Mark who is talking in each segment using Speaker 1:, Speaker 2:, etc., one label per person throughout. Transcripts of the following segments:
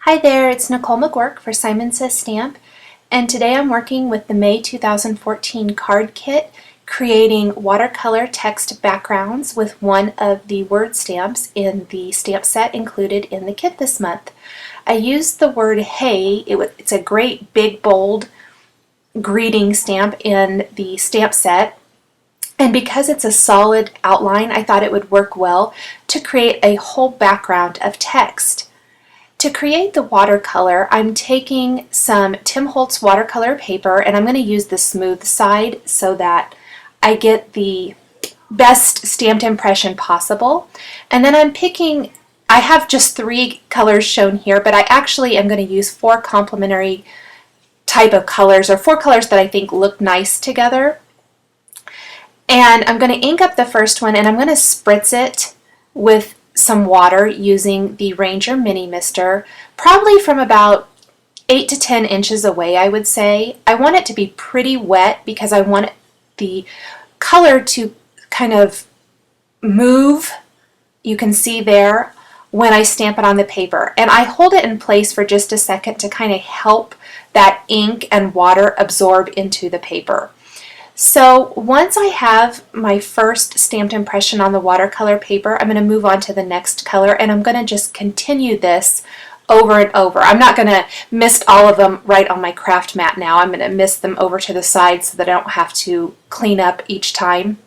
Speaker 1: Hi there, it's Nicole McGurk for Simon Says Stamp, and today I'm working with the May 2014 card kit, creating watercolor text backgrounds with one of the word stamps in the stamp set included in the kit this month. I used the word hey. It's a great big bold greeting stamp in the stamp set, and because it's a solid outline, I thought it would work well to create a whole background of text. To create the watercolor, I'm taking some Tim Holtz watercolor paper, and I'm going to use the smooth side so that I get the best stamped impression possible. And then I have just 3 colors shown here, but I actually am going to use 4 complementary type of colors, or 4 colors that I think look nice together. And I'm going to ink up the first one, and I'm going to spritz it with some water using the Ranger Mini Mister, probably from about 8 to 10 inches away, I would say. I want it to be pretty wet because I want the color to kind of move, you can see there, when I stamp it on the paper. And I hold it in place for just a second to kind of help that ink and water absorb into the paper. So once I have my first stamped impression on the watercolor paper, I'm going to move on to the next color, and I'm going to just continue this over and over. I'm not going to mist all of them right on my craft mat now. I'm going to mist them over to the side so that I don't have to clean up each time.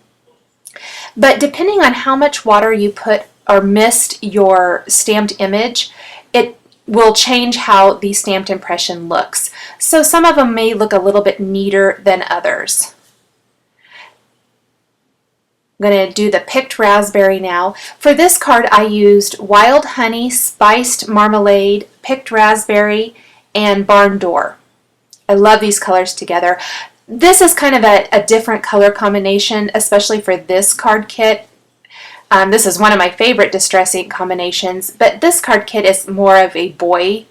Speaker 1: But depending on how much water you put or mist your stamped image, it will change how the stamped impression looks. So some of them may look a little bit neater than others. I'm going to do the picked raspberry now. For this card, I used wild honey, spiced marmalade, picked raspberry, and barn door. I love these colors together. This is kind of a different color combination, especially for this card kit. This is one of my favorite distress ink combinations, but this card kit is more of a boy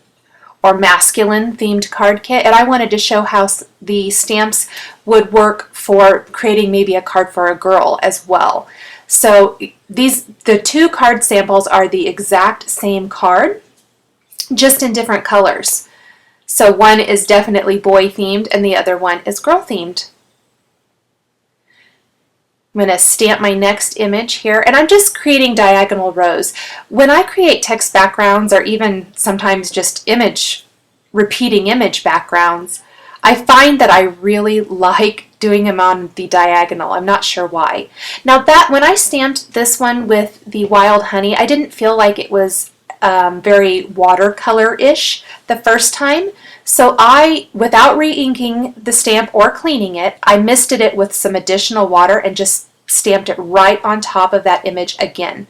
Speaker 1: or masculine themed card kit, and I wanted to show how the stamps would work for creating maybe a card for a girl as well. So the 2 card samples are the exact same card, just in different colors. So one is definitely boy themed and the other one is girl themed. I'm going to stamp my next image here, and I'm just creating diagonal rows. When I create text backgrounds, or even sometimes just repeating image backgrounds, I find that I really like doing them on the diagonal. I'm not sure why. Now when I stamped this one with the wild honey, I didn't feel like it was very watercolor-ish the first time. So without re-inking the stamp or cleaning it, I misted it with some additional water and just stamped it right on top of that image again.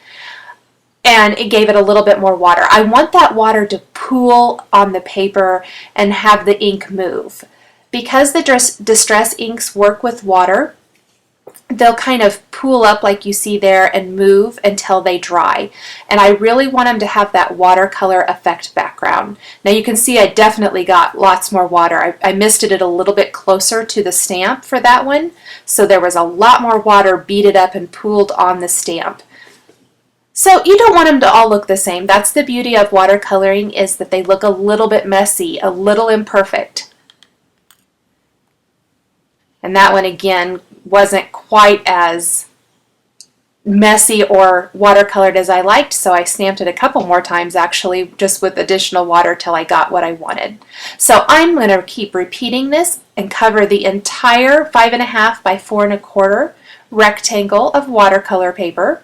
Speaker 1: And it gave it a little bit more water. I want that water to pool on the paper and have the ink move. Because the distress inks work with water, they'll kind of pool up like you see there and move until they dry. And I really want them to have that watercolor effect background. Now you can see I definitely got lots more water. I misted it a little bit closer to the stamp for that one, so there was a lot more water beaded up and pooled on the stamp. So you don't want them to all look the same. That's the beauty of watercoloring, is that they look a little bit messy, a little imperfect. And that one again wasn't quite as messy or watercolored as I liked, so I stamped it a couple more times actually, just with additional water till I got what I wanted. So I'm going to keep repeating this and cover the entire 5.5 by 4 1/4 rectangle of watercolor paper.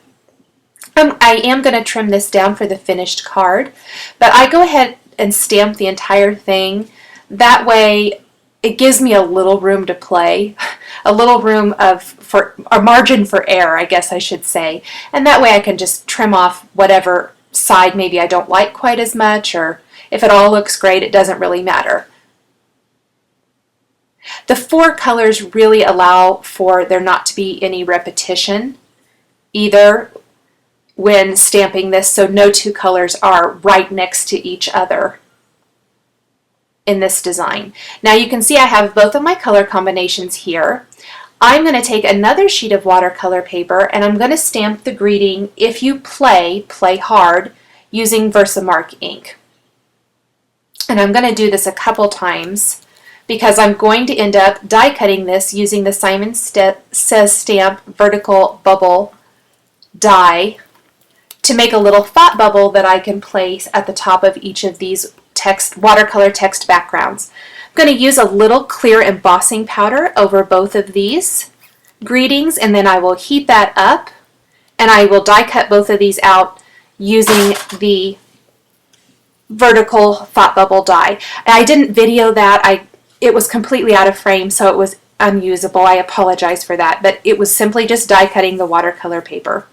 Speaker 1: I am going to trim this down for the finished card, but I go ahead and stamp the entire thing. That way it gives me a little room to play, a little room for a margin for error, I guess I should say. And that way I can just trim off whatever side maybe I don't like quite as much, or if it all looks great, it doesn't really matter. The 4 colors really allow for there not to be any repetition either when stamping this, so no 2 colors are right next to each other in this design. Now you can see I have both of my color combinations here. I'm going to take another sheet of watercolor paper, and I'm going to stamp the greeting, "If you play, play hard," using Versamark ink. And I'm going to do this a couple times because I'm going to end up die cutting this using the Simon Says Stamp vertical bubble die to make a little thought bubble that I can place at the top of each of these watercolor text backgrounds. I'm going to use a little clear embossing powder over both of these greetings, and then I will heat that up and I will die cut both of these out using the vertical thought bubble die. And I didn't video that. It was completely out of frame, so it was unusable. I apologize for that, but it was simply just die cutting the watercolor paper.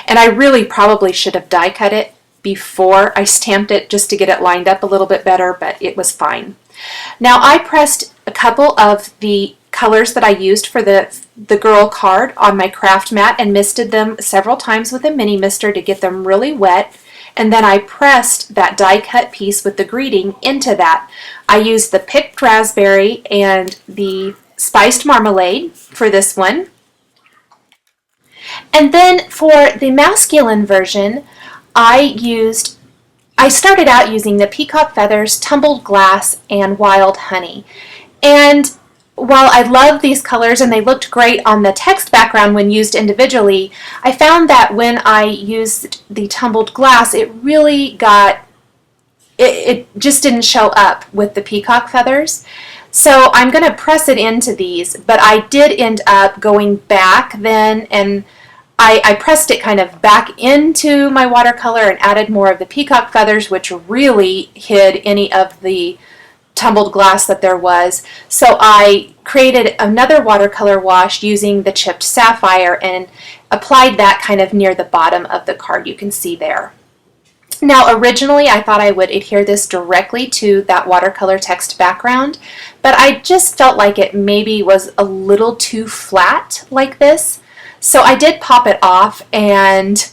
Speaker 1: And I really probably should have die cut it before I stamped it just to get it lined up a little bit better, but it was fine. Now I pressed a couple of the colors that I used for the girl card on my craft mat and misted them several times with a mini mister to get them really wet. And then I pressed that die cut piece with the greeting into that. I used the picked raspberry and the spiced marmalade for this one. And then for the masculine version, I started out using the peacock feathers, tumbled glass, and wild honey. And while I love these colors and they looked great on the text background when used individually, I found that when I used the tumbled glass, it really it just didn't show up with the peacock feathers. So I'm going to press it into these, but I did end up going back then, and I pressed it kind of back into my watercolor and added more of the peacock feathers, which really hid any of the tumbled glass that there was. So I created another watercolor wash using the chipped sapphire and applied that kind of near the bottom of the card. You can see there. Now originally I thought I would adhere this directly to that watercolor text background, but I just felt like it maybe was a little too flat like this. So I did pop it off, and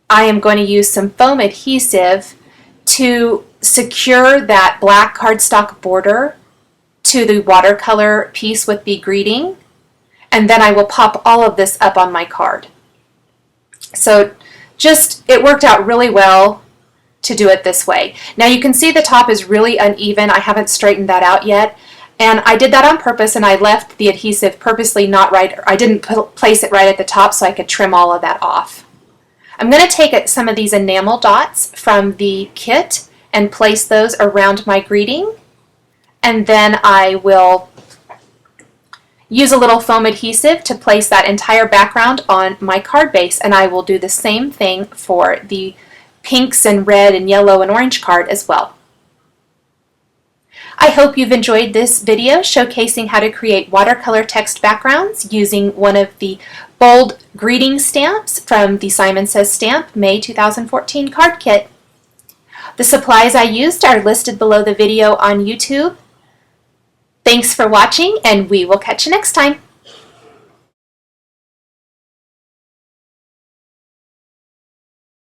Speaker 1: I am going to use some foam adhesive to secure that black cardstock border to the watercolor piece with the greeting, and then I will pop all of this up on my card. So it worked out really well to do it this way. Now you can see the top is really uneven. I haven't straightened that out yet, and I did that on purpose, and I left the adhesive purposely not right. I didn't place it right at the top so I could trim all of that off. I'm going to take some of these enamel dots from the kit and place those around my greeting, and then I will use a little foam adhesive to place that entire background on my card base, and I will do the same thing for the pinks and red and yellow and orange card as well. I hope you've enjoyed this video showcasing how to create watercolor text backgrounds using one of the bold greeting stamps from the Simon Says Stamp May 2014 card kit. The supplies I used are listed below the video on YouTube. Thanks for watching, and we will catch you next time.